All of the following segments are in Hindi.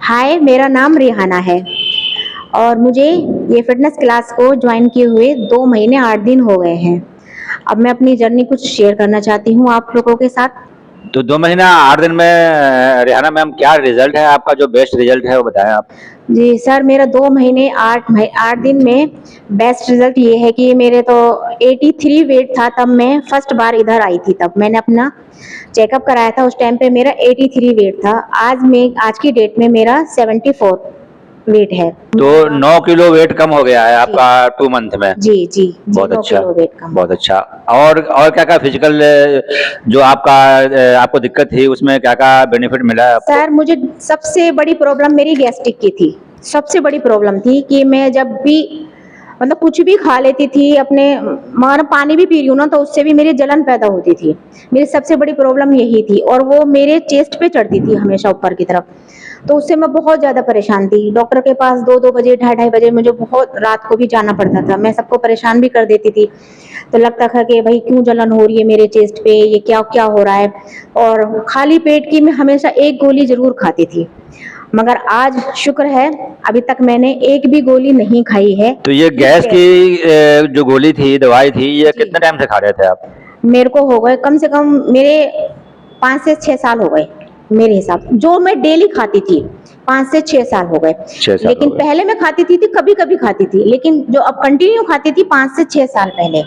हाय, मेरा नाम रिहाना है और मुझे ये फ़िटनेस क्लास को जॉइन किए हुए 2 महीने 8 दिन हो गए हैं। अब मैं अपनी जर्नी कुछ शेयर करना चाहती हूँ आप लोगों के साथ। तो 2 महीना 8 दिन में रेहाना मैम क्या रिज़ल्ट है आपका, जो बेस्ट रिज़ल्ट है वो बताएँ आप? जी सर, मेरा 2 महीने 8 दिन में बेस्ट रिज़ल्ट ये है कि मेरे तो 83 वेट था, तब मैं फर्स्ट बार इधर आई थी, तब मैंने अपना चेकअप कराया था, उस टाइम पे मेरा 83 वेट था। आज की डेट में मेरा 74 वेट है। तो 9 किलो वेट कम हो गया है जी। आपका 2 मंथ में। जी, जी, जी, बहुत 9 अच्छा, किलो वेट कम। बहुत अच्छा। और क्या-क्या फिज़िकल जो आपको दिक्कत थी उसमें क्या-क्या बेनिफिट मिला है आपको? सर, मुझे सबसे बड़ी प्रॉब्लम मेरी गैस्ट्रिक की थी। सबसे बड़ी प्रॉब्लम थी कि मैं जब भी मतलब कुछ भी खा लेती थी, अपने मगर पानी भी पी रही हूँ ना, तो उससे भी मेरी जलन पैदा होती थी। मेरी सबसे बड़ी प्रॉब्लम यही थी और वो मेरे चेस्ट पे चढ़ती थी हमेशा ऊपर की तरफ। तो उससे मैं बहुत ज़्यादा परेशान थी। डॉक्टर के पास 2-2 बजे, ढाई-ढाई बजे मुझे बहुत रात को भी जाना पड़ता था। मैं सबको परेशान भी कर देती थी। तो लगता था कि भई क्यों जलन हो रही है मेरे चेस्ट पे, ये क्या-क्या हो रहा है? और खाली पेट की मैं हमेशा एक गोली ज़रूर खाती थी। मगर आज शुक्र है, अभी तक मैंने एक भी गोली नहीं खाई है। तो ये इस गैस की गैस जो गोली थी, दवाई थी, ये जी, कितने टाइम से खा रहे थे आप? मेरे को हो गए कम से कम मेरे 5 से 6 साल हो गए, मेरे हिसाब से। जो मैं डेली खाती थी, 5 से 6 साल हो गए। 6 साल हो लेकिन गए। पहले मैं खाती थी कभी-कभी खाती थी, लेकिन जो अब कंटिन्यू खाती थी 5 से 6 साल पहले,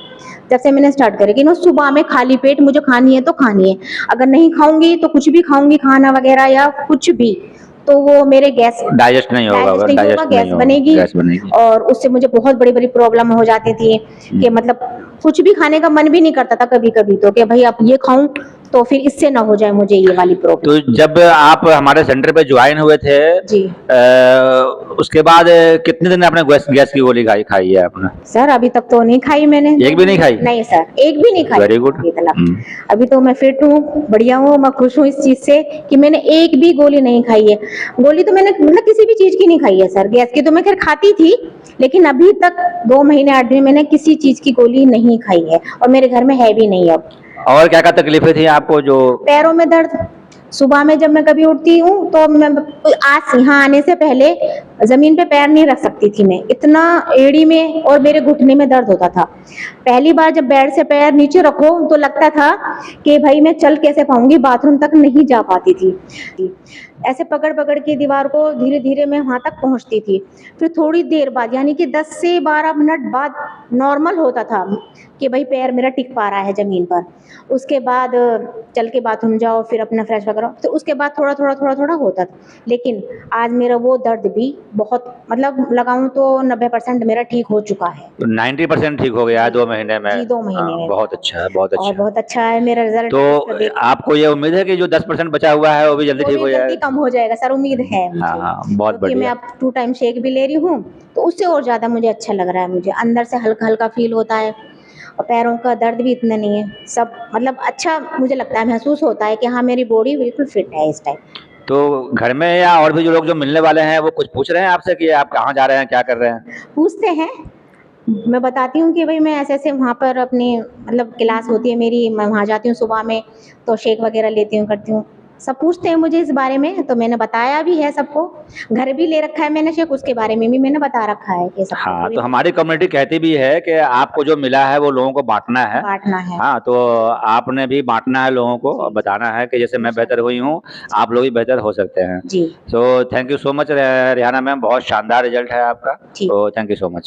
जब से मैंने स्टार्ट करी कि नो सुबह में खाली पेट मुझे खानी है तो खानी है। अगर नहीं खाऊँगी तो कुछ भी खाऊँगी, खाना वगैरह या कुछ भी, तो वो मेरे गैस डाइजेस्ट नहीं होगा, डाइजेस्ट गैस नहीं होगा, बनेगी गैस बनेगी। और उससे मुझे बहुत बड़ी-बड़ी प्रॉब्लम हो जाती थी कि हुँ। मतलब कुछ भी खाने का मन भी नहीं करता था कभी-कभी तो कि भई अब ये खाऊँ तो फिर इससे ना हो जाए मुझे ये वाली तो प्रॉब्लम। जब आप हमारे सेंटर पे जॉइन हुए थे जी। उसके बाद कितने दिन आपने गैस गैस की गोली खाई खाई है आपने? सर, अभी तक तो नहीं खाई मैंने 2 एक भी नहीं महीने। खाई? नहीं सर, एक भी नहीं खाई वेरी मैंने गुड। अभी तक। हुँ। अभी तो मैं फिट हूँ, बढ़िया हूँ, मैं खुश हूँ इस चीज़ से कि मैंने एक भी गोली नहीं खाई है। गोली तो मैंने मतलब किसी भी चीज़ की नहीं खाई है सर, गैस की तो मैं खैर खाती थी, लेकिन अभी तक 2 महीने 8 दिन मैंने किसी चीज़ की गोली नहीं खाई है और मेरे घर में है भी नहीं अब। और क्या-क्या तकलीफ़ें थी आपको जो पैरों में दर्द, सुबह में जब मैं कभी उठती हूँ तो मैं आज यहाँ आने से पहले ज़मीन पे पैर नहीं रख सकती थी मैं, इतना एड़ी में और मेरे घुटने में दर्द होता था। पहली बार जब बेड से पैर नीचे रखो तो लगता था कि भई मैं चल कैसे पाऊँगी, बाथरूम तक नहीं जा पाती थी। ऐसे पकड़-पकड़ के दीवार को धीरे-धीरे मैं वहाँ तक पहुँचती थी। फिर थोड़ी देर बाद यानी कि 10 से 12 मिनट बाद नॉर्मल होता था कि भई पैर मेरा टिक पा रहा है ज़मीन पर। उसके बाद चल के बाथरूम जाओ, फिर अपना फ्रेश वगैरह तो उसके बाद थोड़ा-थोड़ा होता था। लेकिन आज मेरा वो दर्द भी बहुत मतलब लगाऊँ तो 90% मेरा ठीक हो चुका है। 90% ठीक हो गया है जी। 2 महीने में? जी, 2 महीने में बहुत अच्छा है, बहुत और अच्छा है। बहुत अच्छा है मेरा रिज़ल्ट तो उसका देख के। आपको ये उम्मीद है कि जो 10% बचा हुआ है वो भी जल्दी वो ठीक भी हो जल्दी जाएगा? कम हो जाएगा सर, उम्मीद है हाँ, मुझे। हाँ, बहुत क्योंकि मैं बढ़िया। अब 2 टाइम शेक भी ले रही हूँ, तो उससे और ज़्यादा मुझे अच्छा लग रहा है मुझे। अंदर से हल्का-हल्का फ़ील होता है और पैरों का दर्द भी इतना नहीं है। सब मतलब अच्छा मुझे लगता है, महसूस होता है कि हाँ, मेरी बॉडी बिल्कुल फिट है इस टाइम। तो घर में या और भी जो लोग जो मिलने वाले हैं वो कुछ पूछ रहे हैं आपसे कि आप कहाँ जा रहे हैं, क्या कर रहे हैं? पूछते हैं, मैं बताती हूँ कि भई मैं ऐसे-ऐसे वहाँ पर अपनी मतलब क्लास होती है मेरी, मैं वहाँ जाती हूँ सुबह में, तो शेक वगैरह लेती हूँ, करती हूँ। सब पूछते हैं मुझे इस बारे में, तो मैंने बताया भी है सबको। घर भी ले रखा है मैंने शेक, उसके बारे में भी मैंने बता रखा है कि सबको हाँ, कोई तो भी हमारी कम्युनिटी कहती भी है कि आपको जो मिला है वो लोगों को बाँटना है। बाँटना है। हाँ, तो आपने भी बाँटना है लोगों को और जी, जी। बताना है कि जैसे मैं बेहतर इंशाल्लाह। हुई हूँ, जी, आप लोग भी बेहतर हो सकते हैं। जी, so thank you so much Rehana ma'am, बहुत शानदार रिज़ल्ट है आपका। ठीक। तो थैंक यू सो मच।